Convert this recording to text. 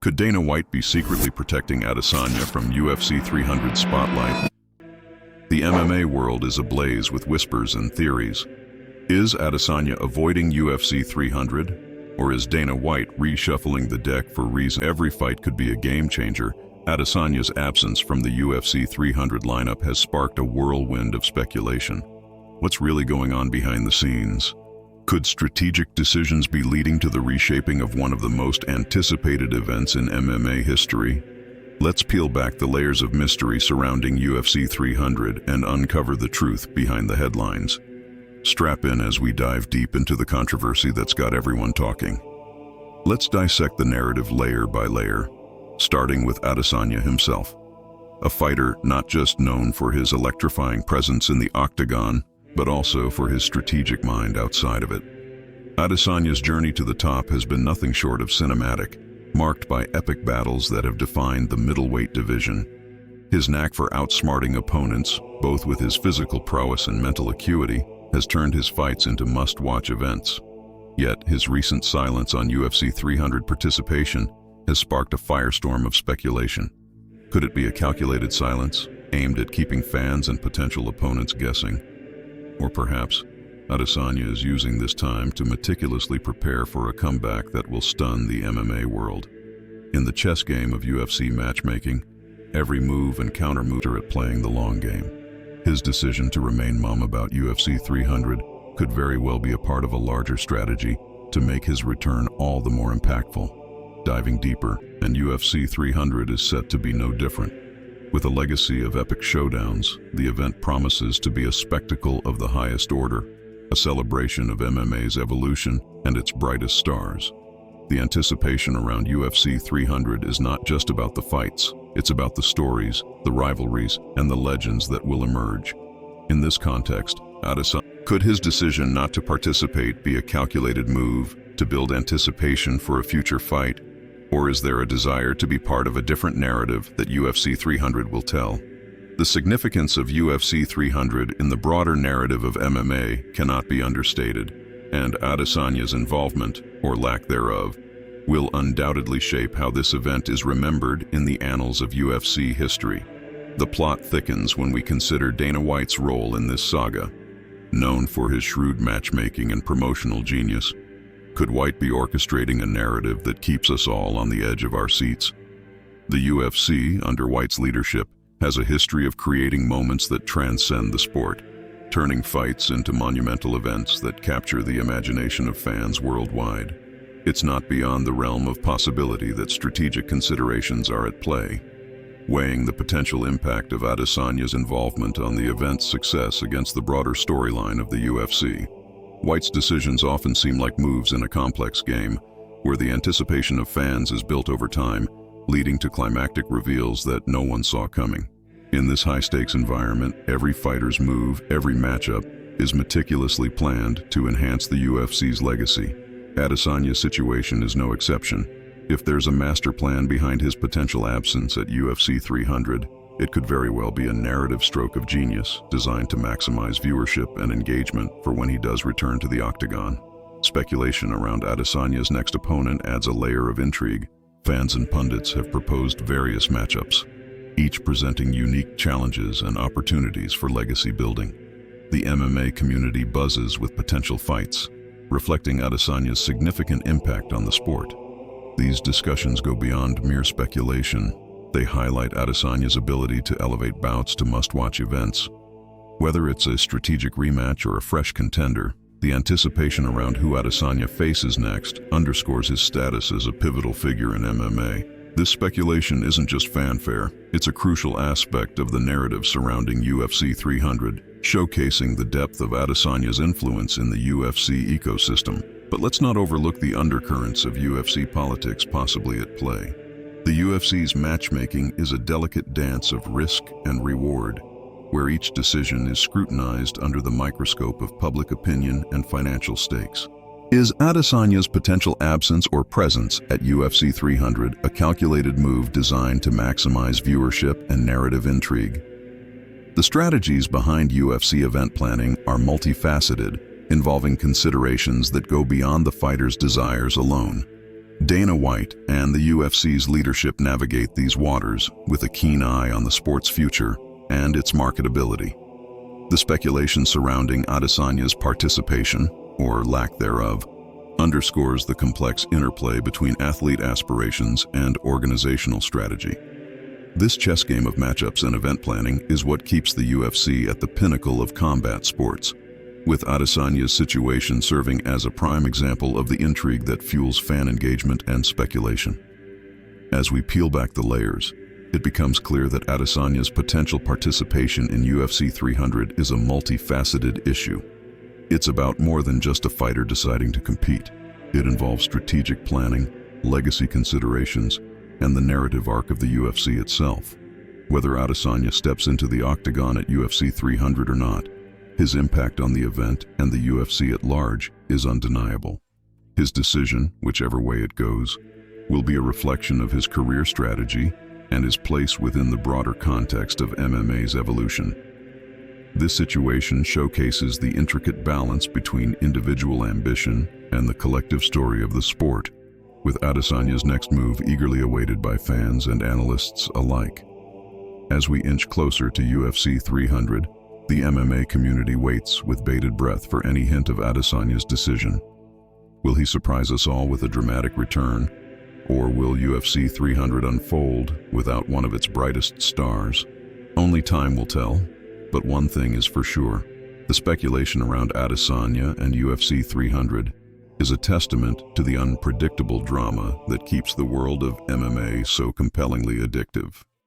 Could Dana White be secretly protecting Adesanya from UFC 300 spotlight? The MMA world is ablaze with whispers and theories. Is Adesanya avoiding UFC 300? Or is Dana White reshuffling the deck for reason every fight could be a game changer? Adesanya's absence from the UFC 300 lineup has sparked a whirlwind of speculation. What's really going on behind the scenes? Could strategic decisions be leading to the reshaping of one of the most anticipated events in MMA history? Let's peel back the layers of mystery surrounding UFC 300 and uncover the truth behind the headlines. Strap in as we dive deep into the controversy that's got everyone talking. Let's dissect the narrative layer by layer, starting with Adesanya himself. A fighter not just known for his electrifying presence in the octagon, but also for his strategic mind outside of it. Adesanya's journey to the top has been nothing short of cinematic, marked by epic battles that have defined the middleweight division. His knack for outsmarting opponents, both with his physical prowess and mental acuity, has turned his fights into must-watch events. Yet, his recent silence on UFC 300 participation has sparked a firestorm of speculation. Could it be a calculated silence, aimed at keeping fans and potential opponents guessing? Or perhaps, Adesanya is using this time to meticulously prepare for a comeback that will stun the MMA world. In the chess game of UFC matchmaking, every move and counter-move are at playing the long game. His decision to remain mum about UFC 300 could very well be a part of a larger strategy to make his return all the more impactful. Diving deeper, and UFC 300 is set to be no different. With a legacy of epic showdowns, the event promises to be a spectacle of the highest order, a celebration of MMA's evolution and its brightest stars. The anticipation around UFC 300 is not just about the fights, it's about the stories, the rivalries, and the legends that will emerge. In this context, could his decision not to participate be a calculated move to build anticipation for a future fight? Or is there a desire to be part of a different narrative that UFC 300 will tell? The significance of UFC 300 in the broader narrative of MMA cannot be understated, and Adesanya's involvement, or lack thereof, will undoubtedly shape how this event is remembered in the annals of UFC history. The plot thickens when we consider Dana White's role in this saga. Known for his shrewd matchmaking and promotional genius, could White be orchestrating a narrative that keeps us all on the edge of our seats? The UFC, under White's leadership, has a history of creating moments that transcend the sport, turning fights into monumental events that capture the imagination of fans worldwide. It's not beyond the realm of possibility that strategic considerations are at play, weighing the potential impact of Adesanya's involvement on the event's success against the broader storyline of the UFC. White's decisions often seem like moves in a complex game, where the anticipation of fans is built over time, leading to climactic reveals that no one saw coming. In this high-stakes environment, every fighter's move, every matchup, is meticulously planned to enhance the UFC's legacy. Adesanya's situation is no exception. If there's a master plan behind his potential absence at UFC 300, it could very well be a narrative stroke of genius designed to maximize viewership and engagement for when he does return to the octagon. Speculation around Adesanya's next opponent adds a layer of intrigue. Fans and pundits have proposed various matchups, each presenting unique challenges and opportunities for legacy building. The MMA community buzzes with potential fights, reflecting Adesanya's significant impact on the sport. These discussions go beyond mere speculation. They highlight Adesanya's ability to elevate bouts to must-watch events. Whether it's a strategic rematch or a fresh contender, the anticipation around who Adesanya faces next underscores his status as a pivotal figure in MMA. This speculation isn't just fanfare, it's a crucial aspect of the narrative surrounding UFC 300, showcasing the depth of Adesanya's influence in the UFC ecosystem. But let's not overlook the undercurrents of UFC politics possibly at play. The UFC's matchmaking is a delicate dance of risk and reward, where each decision is scrutinized under the microscope of public opinion and financial stakes. Is Adesanya's potential absence or presence at UFC 300 a calculated move designed to maximize viewership and narrative intrigue? The strategies behind UFC event planning are multifaceted, involving considerations that go beyond the fighter's desires alone. Dana White and the UFC's leadership navigate these waters with a keen eye on the sport's future and its marketability. The speculation surrounding Adesanya's participation, or lack thereof, underscores the complex interplay between athlete aspirations and organizational strategy. This chess game of matchups and event planning is what keeps the UFC at the pinnacle of combat sports, with Adesanya's situation serving as a prime example of the intrigue that fuels fan engagement and speculation. As we peel back the layers, it becomes clear that Adesanya's potential participation in UFC 300 is a multifaceted issue. It's about more than just a fighter deciding to compete. It involves strategic planning, legacy considerations, and the narrative arc of the UFC itself. Whether Adesanya steps into the octagon at UFC 300 or not, his impact on the event and the UFC at large is undeniable. His decision, whichever way it goes, will be a reflection of his career strategy and his place within the broader context of MMA's evolution. This situation showcases the intricate balance between individual ambition and the collective story of the sport, with Adesanya's next move eagerly awaited by fans and analysts alike. As we inch closer to UFC 300, the MMA community waits with bated breath for any hint of Adesanya's decision. Will he surprise us all with a dramatic return, or will UFC 300 unfold without one of its brightest stars? Only time will tell, but one thing is for sure. The speculation around Adesanya and UFC 300 is a testament to the unpredictable drama that keeps the world of MMA so compellingly addictive.